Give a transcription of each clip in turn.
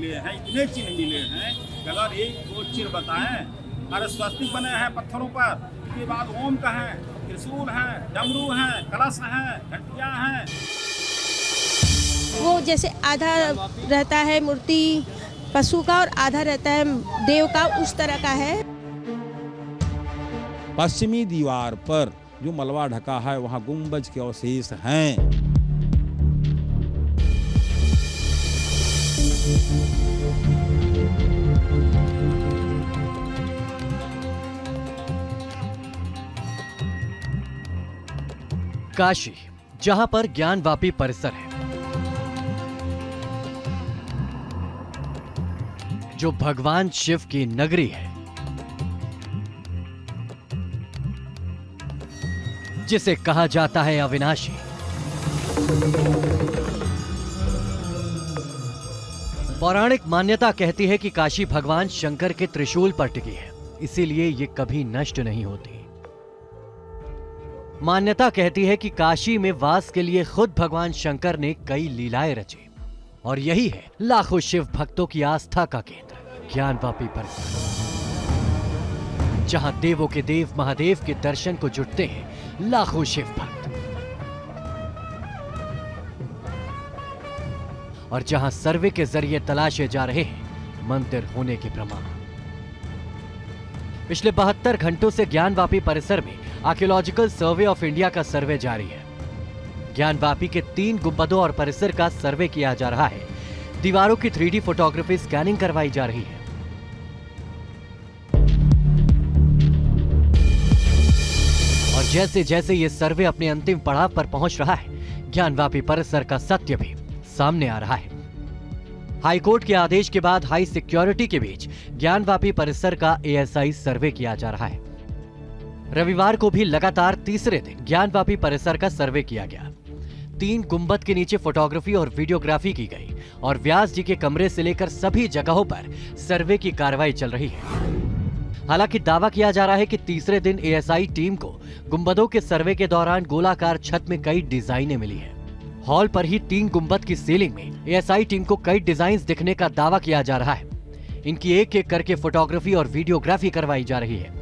मिले हैं, इतने चिन्ह मिले हैं कि अगर एक दो चिन्ह बताएं, अरे स्वस्तिक बने हैं पत्थरों पर, उसके बाद ओम का है, त्रिशूल है, डमरू है, कलश है, घंटियां हैं। वो जैसे आधा रहता है मूर्ति पशु का और आधा रहता है देव का, उस तरह का है। पश्चिमी दीवार पर जो मलबा ढका है वहां गुंबज के अवशेष हैं। काशी, जहां पर ज्ञानवापी परिसर है, जो भगवान शिव की नगरी है, जिसे कहा जाता है अविनाशी। पौराणिक मान्यता कहती है कि काशी भगवान शंकर के त्रिशूल पर टिकी है, इसीलिए ये कभी नष्ट नहीं होती। मान्यता कहती है कि काशी में वास के लिए खुद भगवान शंकर ने कई लीलाएं रची, और यही है लाखों शिव भक्तों की आस्था का केंद्र ज्ञानवापी परिसर, जहां देवों के देव महादेव के दर्शन को जुटते हैं लाखों शिव भक्त, और जहां सर्वे के जरिए तलाशे जा रहे हैं मंदिर होने के प्रमाण। पिछले 72 घंटों से ज्ञानवापी परिसर में आर्कियोलॉजिकल सर्वे ऑफ इंडिया का सर्वे जारी है। ज्ञानवापी के 3 गुंबदों और परिसर का सर्वे किया जा रहा है। दीवारों की 3D फोटोग्राफी स्कैनिंग करवाई जा रही है। और जैसे जैसे ये सर्वे अपने अंतिम पड़ाव पर पहुंच रहा है, ज्ञानवापी परिसर का सत्य भी सामने आ रहा है। हाईकोर्ट के आदेश के बाद हाई सिक्योरिटी के बीच ज्ञानवापी परिसर का ASI सर्वे किया जा रहा है। रविवार को भी लगातार तीसरे दिन ज्ञानवापी परिसर का सर्वे किया गया। 3 गुंबद के नीचे फोटोग्राफी और वीडियोग्राफी की गई, और व्यास जी के कमरे से लेकर सभी जगहों पर सर्वे की कार्रवाई चल रही है। हालांकि दावा किया जा रहा है कि तीसरे दिन ASI टीम को गुंबदों के सर्वे के दौरान गोलाकार छत में कई डिजाइनें मिली है। हॉल पर ही 3 गुंबद की सीलिंग में ASI टीम को कई डिजाइन दिखने का दावा किया जा रहा है। इनकी एक एक करके फोटोग्राफी और वीडियोग्राफी करवाई जा रही है।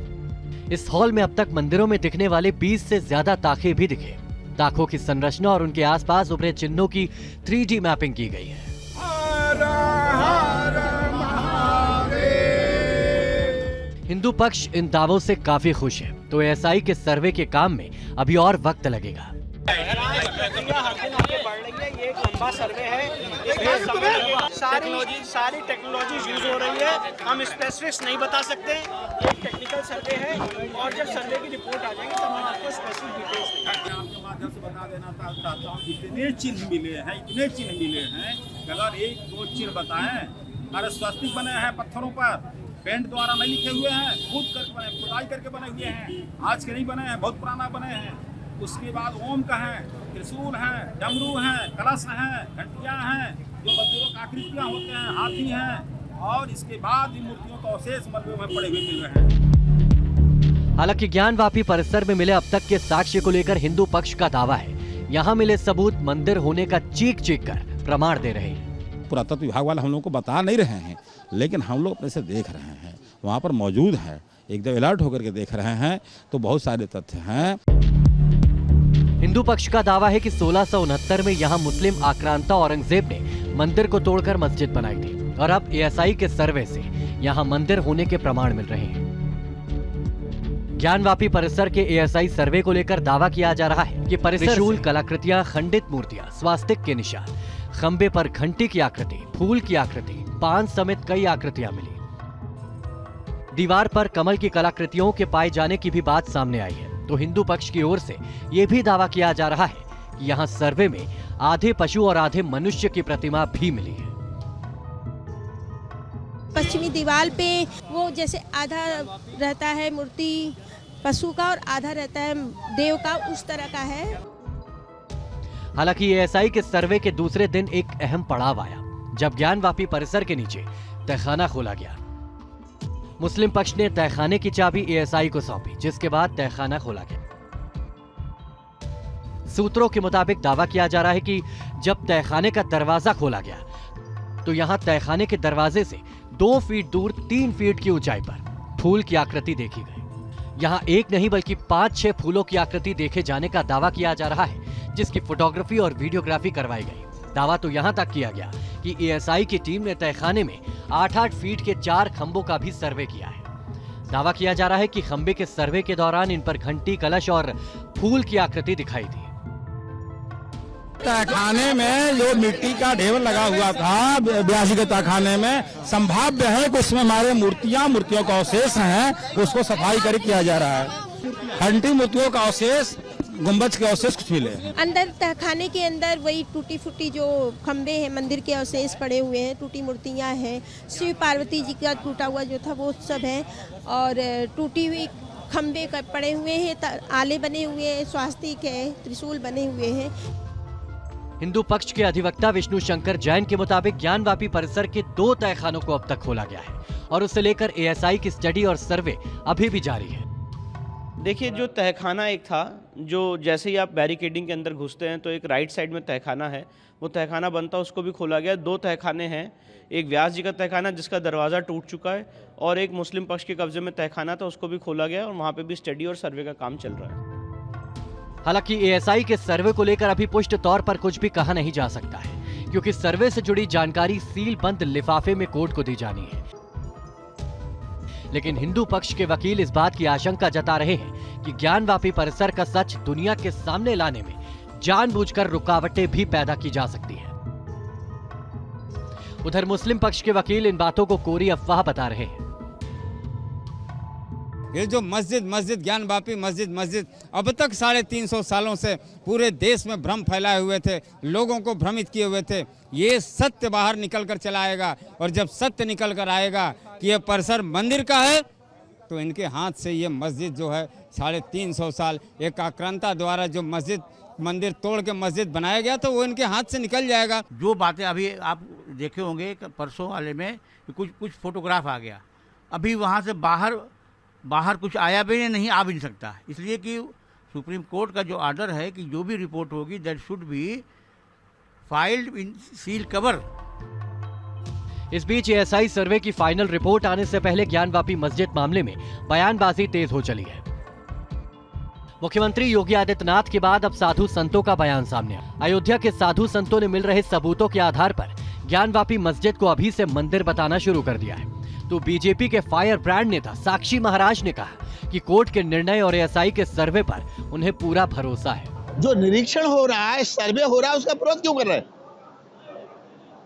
इस हॉल में अब तक मंदिरों में दिखने वाले 20 से ज्यादा ताखे भी दिखे। ताखों की संरचना और उनके आसपास उभरे चिन्हों की 3D मैपिंग की गई है। हिंदू पक्ष इन दावों से काफी खुश है, तो ASI के सर्वे के काम में अभी और वक्त लगेगा। ये एक लंबा सर्वे है, सारी टेक्नोलॉजी यूज हो रही है। हम स्पेसिफिक्स नहीं बता सकते, एक टेक्निकल सर्वे है, और जब सर्वे की रिपोर्ट आ जाएगी तब हम आपको स्पेसिफिक डिटेल्स देंगे। आपके माध्यम से बता देना चाहता हूँ, इतने चिन्ह मिले हैं, इतने चिन्ह मिले हैं कि अगर एक दो चिन्ह बताएं, अरे स्वस्तिक बने हैं पत्थरों पर, पेंट द्वारा नहीं लिखे हुए हैं, खुद करके बने, खुदाई करके बने हुए हैं, आज के नहीं बने हैं, बहुत पुराना बने हैं। उसके बाद ओम का है, त्रिशूल है, डमरू है, कलश है, घंटियां हैं, जो मंदिरों का आकृतियां होते हैं, हाथी हैं, और इसके बाद इन मूर्तियों का अवशेष मलबे में पड़े हुए मिल रहे हैं। हालांकि ज्ञानवापी परिसर में मिले अब तक के साक्ष्य को लेकर हिंदू पक्ष का दावा है, यहाँ मिले सबूत मंदिर होने का चीख चीख कर प्रमाण दे रहे हैं। पुरातत्व विभाग वाले हम लोग को बता नहीं रहे हैं, लेकिन हम लोग अपने से देख रहे हैं, वहाँ पर मौजूद है, एकदम अलर्ट होकर के देख रहे हैं, तो बहुत सारे तथ्य हैं। हिंदू पक्ष का दावा है कि 1669 में यहाँ मुस्लिम आक्रांता औरंगजेब ने मंदिर को तोड़कर मस्जिद बनाई थी, और अब ASI के सर्वे से यहाँ मंदिर होने के प्रमाण मिल रहे हैं। ज्ञानवापी परिसर के ASI सर्वे को लेकर दावा किया जा रहा है कि त्रिशूल, कलाकृतियां, खंडित मूर्तियां, स्वास्तिक के निशान, खंबे पर घंटी की आकृति, फूल की आकृति, पान समेत कई आकृतियां मिली। दीवार पर कमल की कलाकृतियों के पाए जाने की भी बात सामने आई है। तो हिंदू पक्ष की ओर से यह भी दावा किया जा रहा है कि यहाँ सर्वे में आधे पशु और आधे मनुष्य की प्रतिमा भी मिली है। पश्चिमी दीवार पे वो जैसे आधा रहता है मूर्ति पशु का और आधा रहता है देव का, उस तरह का है। हालांकि ASI के सर्वे के दूसरे दिन एक अहम पड़ाव आया, जब ज्ञानवापी परिसर के नीचे तहखाना खोला गया। मुस्लिम पक्ष ने तहखाने की चाबी ASI को सौंपी, जिसके बाद तहखाना खोला गया। सूत्रों के मुताबिक दावा किया जा रहा है कि जब तहखाने का दरवाजा खोला गया तो यहाँ तहखाने के दरवाजे से 2 फीट दूर 3 फीट की ऊंचाई पर फूल की आकृति देखी गई। यहाँ एक नहीं बल्कि 5-6 फूलों की आकृति देखे जाने का दावा किया जा रहा है, जिसकी फोटोग्राफी और वीडियोग्राफी करवाई गई। दावा तो यहाँ तक किया गया कि एएसआई की टीम ने तहखाने में 8-8 फीट के 4 खंभों का भी सर्वे किया है। दावा किया जा रहा है कि खंबे के सर्वे के दौरान इन पर घंटी, कलश और फूल की आकृति दिखाई दी। तहखाने में जो मिट्टी का ढेर लगा हुआ था ब्यासी के तहखाने में, संभाव्य है कि उसमें हमारे मूर्तियों का अवशेष हैं, उसको सफाई कर किया जा रहा है। घंटी मूर्तियों का अवशेष, गुंबज के अवशेष कुछ मिले हैं। अंदर तहखाने के अंदर वही टूटी फूटी जो खंबे हैं, मंदिर के अवशेष पड़े हुए हैं, टूटी मूर्तियां हैं, शिव पार्वती जी का टूटा हुआ जो था वो सब है, और टूटी हुई खंबे पड़े हुए हैं, आले बने हुए हैं, स्वास्तिक है, त्रिशूल बने हुए हैं। हिंदू पक्ष के अधिवक्ता विष्णु शंकर जैन के मुताबिक ज्ञानवापी परिसर के 2 तहखानों को अब तक खोला गया है और उसे लेकर एएसआई की स्टडी और सर्वे अभी भी जारी है। देखिए, जो तहखाना एक था, जो जैसे ही आप बैरिकेडिंग के अंदर घुसते हैं तो एक राइट साइड में तहखाना है, वो तहखाना बनता, उसको भी खोला गया। 2 तहखाने हैं, एक व्यास जी का तहखाना जिसका दरवाज़ा टूट चुका है, और एक मुस्लिम पक्ष के कब्जे में तहखाना था, उसको भी खोला गया और वहाँ पे भी स्टडी और सर्वे का काम चल रहा है। हालांकि एएसआई के सर्वे को लेकर अभी पुष्ट तौर पर कुछ भी कहा नहीं जा सकता है, क्योंकि सर्वे से जुड़ी जानकारी सील बंद लिफाफे में कोर्ट को दी जानी है। लेकिन हिंदू पक्ष के वकील इस बात की आशंका जता रहे हैं कि ज्ञानवापी परिसर का सच दुनिया के सामने लाने में जानबूझकर रुकावटें भी पैदा की जा सकती है। उधर मुस्लिम पक्ष के वकील इन बातों को कोरी अफवाह बता रहे हैं। ये जो मस्जिद ज्ञानवापी मस्जिद अब तक 350 सालों से पूरे देश में भ्रम फैलाए हुए थे, लोगों को भ्रमित किए हुए थे। ये सत्य बाहर निकल कर चला आएगा, और जब सत्य निकल कर आएगा कि ये परिसर मंदिर का है, तो इनके हाथ से ये मस्जिद जो है 350 साल एक आक्रांता द्वारा जो मंदिर तोड़ के मस्जिद बनाया गया, तो वो इनके हाथ से निकल जाएगा। जो बातें अभी आप देखे होंगे परसों वाले में कुछ फोटोग्राफ आ गया, अभी वहाँ से बाहर कुछ आया भी नहीं, आ भी नहीं सकता, इसलिए कि सुप्रीम कोर्ट का जो ऑर्डर है कि जो भी रिपोर्ट होगी that should be filed in seal cover. इस बीच एएसआई सर्वे की फाइनल रिपोर्ट आने से पहले ज्ञानवापी मस्जिद मामले में बयानबाजी तेज हो चली है। मुख्यमंत्री योगी आदित्यनाथ के बाद अब साधु संतों का बयान सामने आया। अयोध्या के साधु संतों ने मिल रहे सबूतों के आधार पर ज्ञानवापी मस्जिद को अभी से मंदिर बताना शुरू कर दिया है। तो बीजेपी के फायर ब्रांड नेता साक्षी महाराज ने कहा कि कोर्ट के निर्णय और एएसआई के सर्वे पर उन्हें पूरा भरोसा है। जो निरीक्षण हो रहा है, सर्वे हो रहा है, उसका विरोध क्यों कर रहे हैं?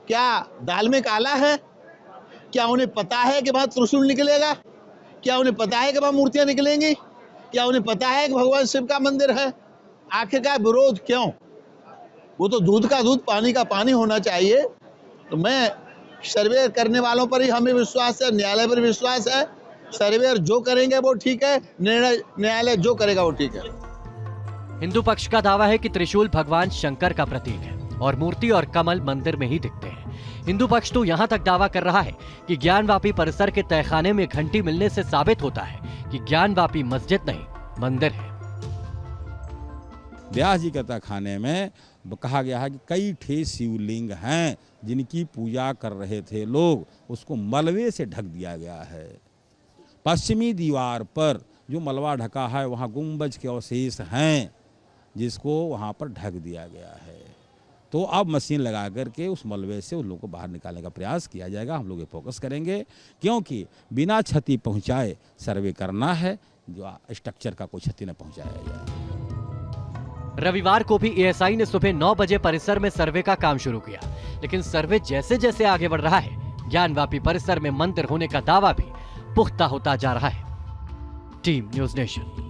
क्या दाल में काला है? क्या उन्हें पता है कि वहां त्रिशूल निकलेगा? क्या उन्हें पता है कि वहां मूर्तियां निकलेंगी? क्या उन्हें पता है कि भगवान शिव का मंदिर है? आखिरकार विरोध क्यों? वो तो दूध का दूध, पानी का पानी होना चाहिए। तो मैं सर्वे करने वालों पर ही हमें विश्वास है, न्यायालय पर विश्वास है। सर्वेयर जो करेंगे वो ठीक है, न्यायालय जो करेगा वो ठीक है। हिंदू पक्ष का दावा है कि त्रिशूल भगवान शंकर का प्रतीक है और मूर्ति और कमल मंदिर में ही दिखते हैं। हिंदू पक्ष तो यहाँ तक दावा कर रहा है कि ज्ञानवापी परिसर के तहखाने में घंटी मिलने से साबित होता है कि ज्ञानवापी मस्जिद नहीं मंदिर है। व्यास जी के तहखाने में कहा गया है कि कई ठे शिवलिंग हैं जिनकी पूजा कर रहे थे लोग, उसको मलबे से ढक दिया गया है। पश्चिमी दीवार पर जो मलबा ढका है वहाँ गुंबज के अवशेष हैं जिसको वहाँ पर ढक दिया गया है। तो अब मशीन लगा करके उस मलबे से उन लोगों को बाहर निकालने का प्रयास किया जाएगा। हम लोग ये फोकस करेंगे, क्योंकि बिना क्षति पहुँचाए सर्वे करना है, जो स्ट्रक्चर का कोई क्षति न पहुँचाया जाए। रविवार को भी एएसआई ने सुबह 9 बजे परिसर में सर्वे का काम शुरू किया, लेकिन सर्वे जैसे जैसे आगे बढ़ रहा है ज्ञानवापी परिसर में मंदिर होने का दावा भी पुख्ता होता जा रहा है। Team news nation.